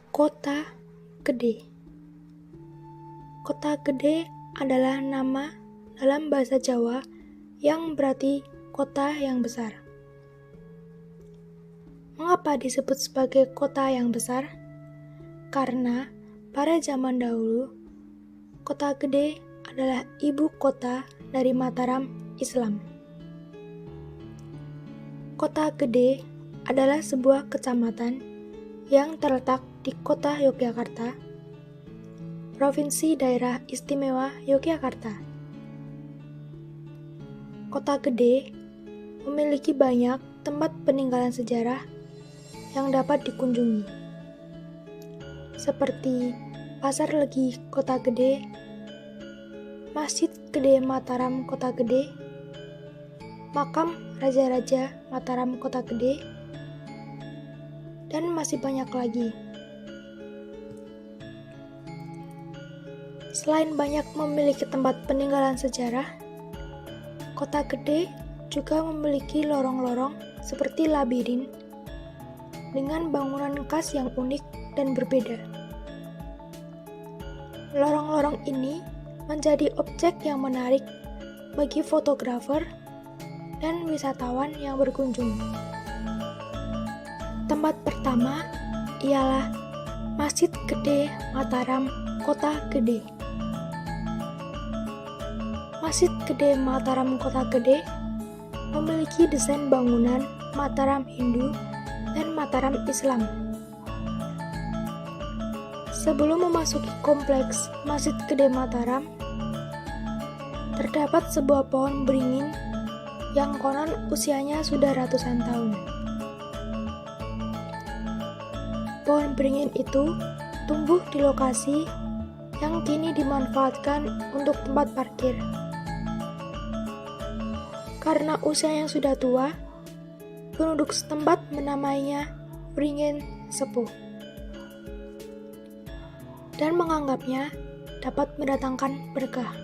Kota Gede. Kota Gede adalah nama dalam bahasa Jawa yang berarti kota yang besar. Mengapa disebut sebagai kota yang besar? Karena pada zaman dahulu, Kota Gede adalah ibu kota dari Mataram, Islam. Kota Gede adalah sebuah kecamatan yang terletak di Kota Yogyakarta, Provinsi Daerah Istimewa Yogyakarta. Kota Gede memiliki banyak tempat peninggalan sejarah yang dapat dikunjungi, seperti Pasar Legi Kota Gede, Masjid Gede Mataram Kota Gede, Makam Raja-Raja Mataram Kota Gede, dan masih banyak lagi. Selain banyak memiliki tempat peninggalan sejarah, Kota Gede juga memiliki lorong-lorong seperti labirin dengan bangunan khas yang unik dan berbeda. Lorong-lorong ini menjadi objek yang menarik bagi fotografer dan wisatawan yang berkunjung. Tempat pertama ialah Masjid Gede Mataram Kota Gede. Masjid Gede Mataram Kota Gede memiliki desain bangunan Mataram Hindu dan Mataram Islam. Sebelum memasuki kompleks Masjid Gede Mataram, terdapat sebuah pohon beringin yang konon usianya sudah ratusan tahun. Pohon beringin itu tumbuh di lokasi yang kini dimanfaatkan untuk tempat parkir. Karena usia yang sudah tua, penduduk setempat menamainya beringin sepuh dan menganggapnya dapat mendatangkan berkah.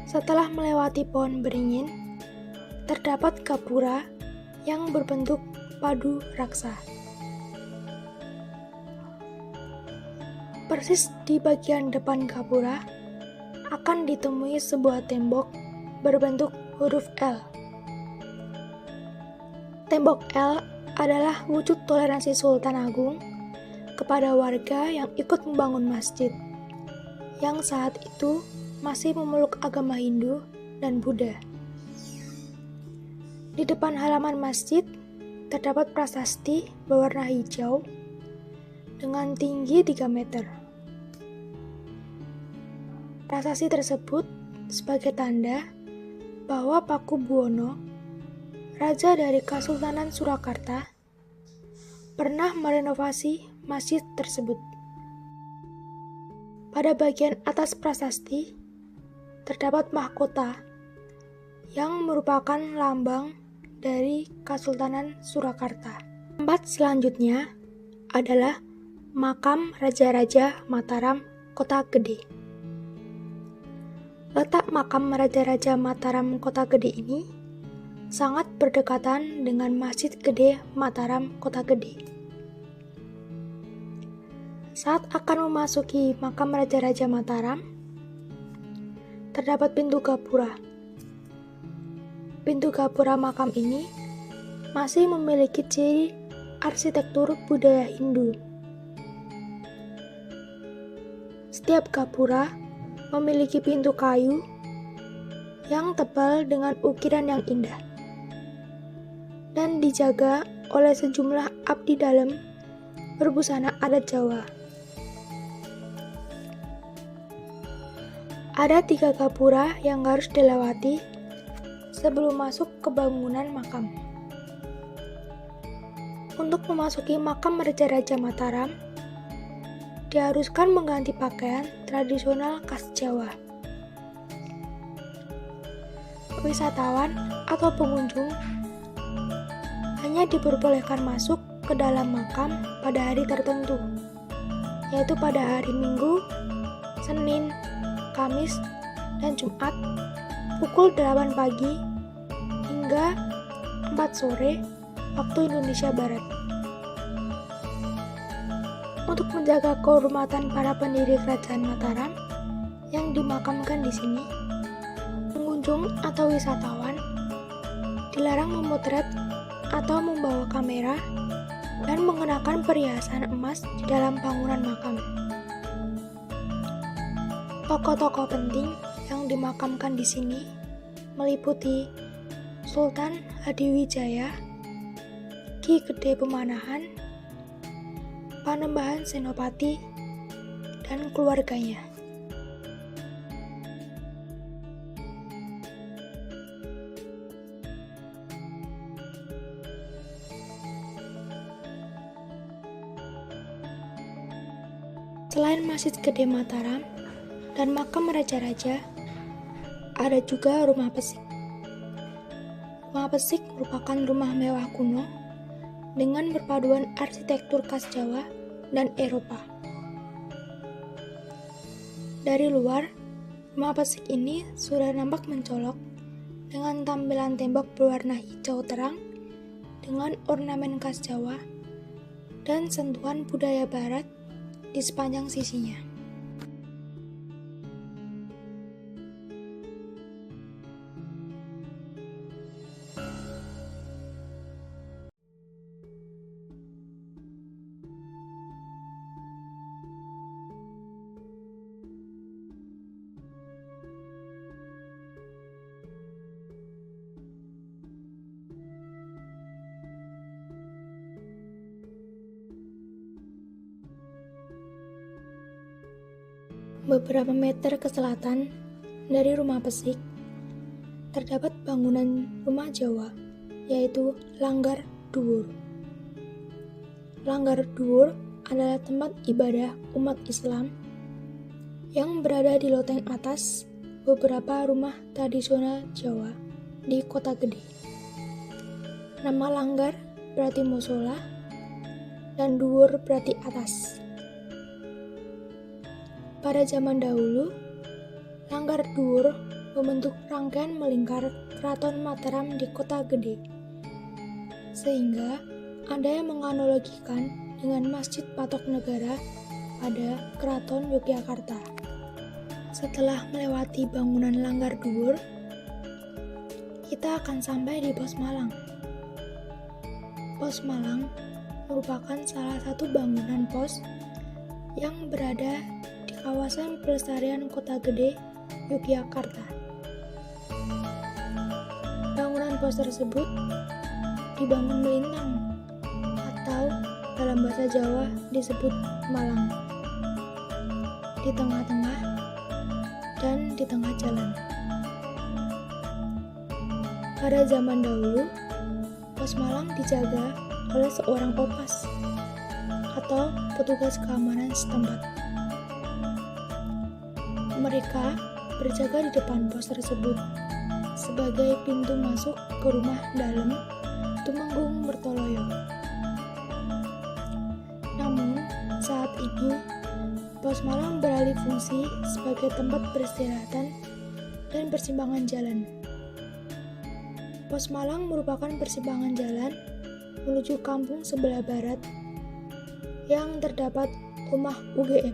Setelah melewati pohon beringin, terdapat gapura yang berbentuk padu raksa. Persis di bagian depan gapura akan ditemui sebuah tembok berbentuk huruf L. Tembok L adalah wujud toleransi Sultan Agung kepada warga yang ikut membangun masjid, yang saat itu masih memeluk agama Hindu dan Buddha. Di depan halaman masjid terdapat prasasti berwarna hijau dengan tinggi 3 meter. Prasasti tersebut sebagai tanda bahwa Pakubuwono, Raja dari Kesultanan Surakarta, pernah merenovasi masjid tersebut. Pada bagian atas prasasti terdapat mahkota yang merupakan lambang dari Kesultanan Surakarta. Tempat selanjutnya adalah Makam Raja-Raja Mataram Kota Gede. Letak Makam Raja-Raja Mataram Kota Gede ini sangat berdekatan dengan Masjid Gede Mataram Kota Gede. Saat akan memasuki Makam Raja-Raja Mataram, terdapat pintu gapura. Pintu gapura makam ini masih memiliki ciri arsitektur budaya Hindu. Setiap gapura memiliki pintu kayu yang tebal dengan ukiran yang indah dan dijaga oleh sejumlah abdi dalam berbusana adat Jawa. Ada 3 gapura yang harus dilewati sebelum masuk ke bangunan makam. Untuk memasuki makam Raja-Raja Mataram, diharuskan mengganti pakaian tradisional khas Jawa. Wisatawan atau pengunjung hanya diperbolehkan masuk ke dalam makam pada hari tertentu, yaitu pada hari Minggu, Senin, Kamis, dan Jumat pukul 8 pagi hingga 4 sore waktu Indonesia Barat. untuk menjaga kehormatan para pendiri Kerajaan Mataram yang dimakamkan di sini, pengunjung atau wisatawan dilarang memotret atau membawa kamera dan mengenakan perhiasan emas di dalam bangunan makam. Tokoh-tokoh penting yang dimakamkan di sini meliputi Sultan Hadiwijaya, Ki Gede Pemanahan, Panembahan Senopati, dan keluarganya. Selain Masjid Gede Mataram dan makam raja-raja, ada juga Rumah Pesik. Rumah Pesik merupakan rumah mewah kuno dengan perpaduan arsitektur khas Jawa dan Eropa. Dari luar, Rumah Pesik ini sudah nampak mencolok dengan tampilan tembok berwarna hijau terang dengan ornamen khas Jawa dan sentuhan budaya barat di sepanjang sisinya. Beberapa meter ke selatan dari Rumah Pesik, terdapat bangunan rumah Jawa, yaitu Langgar Dhuwur. Langgar Dhuwur adalah tempat ibadah umat Islam yang berada di loteng atas beberapa rumah tradisional Jawa di Kota Gede. Nama Langgar berarti musola dan Dhuwur berarti atas. Pada zaman dahulu, Langgar Dhuwur membentuk rangkaian melingkar Keraton Mataram di Kota Gede, sehingga ada yang menganalogikan dengan Masjid Patok Negara pada Keraton Yogyakarta. Setelah melewati bangunan Langgar Dhuwur, kita akan sampai di Pos Malang. Pos Malang merupakan salah satu bangunan pos yang berada di kawasan pelestarian Kota Gede, Yogyakarta. Bangunan pos tersebut dibangun melintang atau dalam bahasa Jawa disebut malang, di tengah-tengah dan di tengah jalan. Pada zaman dahulu, pos malang dijaga oleh seorang opas atau petugas keamanan setempat. Mereka berjaga di depan pos tersebut sebagai pintu masuk ke rumah dalam Tumenggung Mertoloyo. Namun, saat ini Pos Malang beralih fungsi sebagai tempat peristirahatan dan persimpangan jalan. Pos Malang merupakan persimpangan jalan menuju kampung sebelah barat yang terdapat rumah UGM.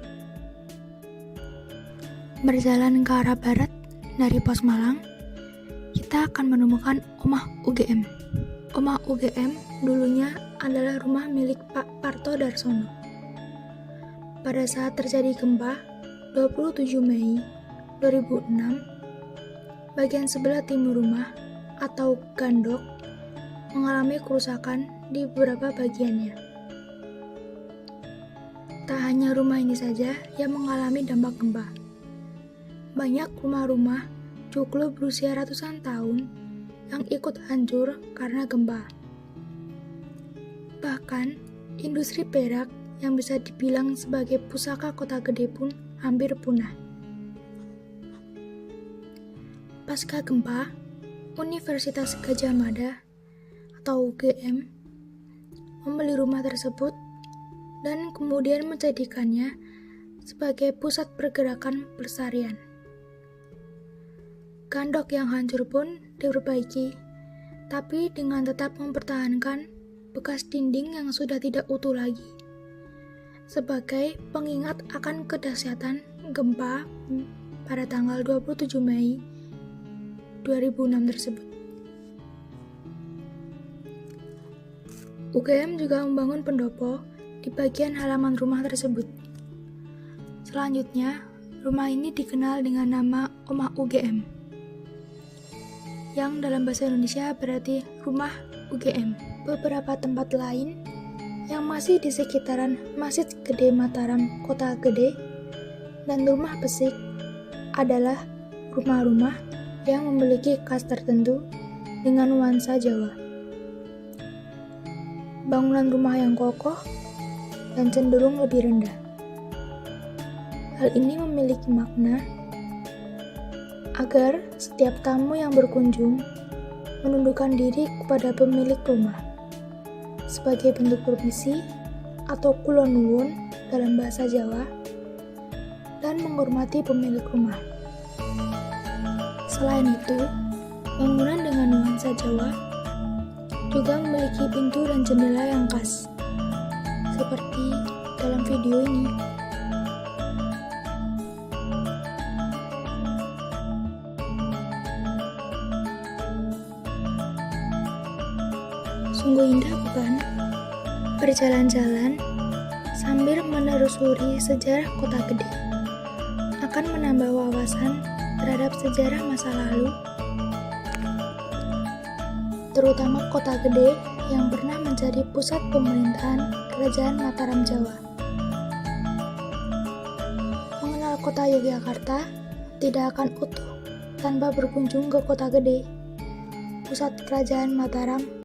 Berjalan ke arah barat dari Pos Malang, kita akan menemukan rumah UGM. Rumah UGM dulunya adalah rumah milik Pak Parto Darsono. Pada saat terjadi gempa 27 Mei 2006, bagian sebelah timur rumah atau gandok mengalami kerusakan di beberapa bagiannya. Tak hanya rumah ini saja yang mengalami dampak gempa. Banyak rumah-rumah joglo berusia ratusan tahun yang ikut hancur karena gempa. Bahkan, industri perak yang bisa dibilang sebagai pusaka Kota Gede pun hampir punah. Pasca gempa, Universitas Gadjah Mada atau UGM membeli rumah tersebut dan kemudian menjadikannya sebagai pusat pergerakan pelestarian. Gandok yang hancur pun diperbaiki, tapi dengan tetap mempertahankan bekas dinding yang sudah tidak utuh lagi. sebagai pengingat akan kedahsyatan gempa pada tanggal 27 Mei 2006 tersebut. UGM juga membangun pendopo di bagian halaman rumah tersebut. Selanjutnya, rumah ini dikenal dengan nama Omah UGM, yang dalam bahasa Indonesia berarti rumah UGM. Beberapa tempat lain yang masih di sekitaran Masjid Gede Mataram, Kota Gede, dan Rumah Pesik adalah rumah-rumah yang memiliki khas tertentu dengan nuansa Jawa. Bangunan rumah yang kokoh dan cenderung lebih rendah. Hal ini memiliki makna agar setiap tamu yang berkunjung menundukkan diri kepada pemilik rumah sebagai bentuk permisi atau kula nuwun dalam bahasa Jawa, dan menghormati pemilik rumah. Selain itu, bangunan dengan nuansa Jawa juga memiliki pintu dan jendela yang khas, seperti dalam video ini. Sungguh indah bukan? Berjalan-jalan sambil menelusuri sejarah Kota Gede akan menambah wawasan terhadap sejarah masa lalu, terutama Kota Gede yang pernah menjadi pusat pemerintahan Kerajaan Mataram Jawa. Mengenal Kota Yogyakarta tidak akan utuh tanpa berkunjung ke Kota Gede, pusat Kerajaan Mataram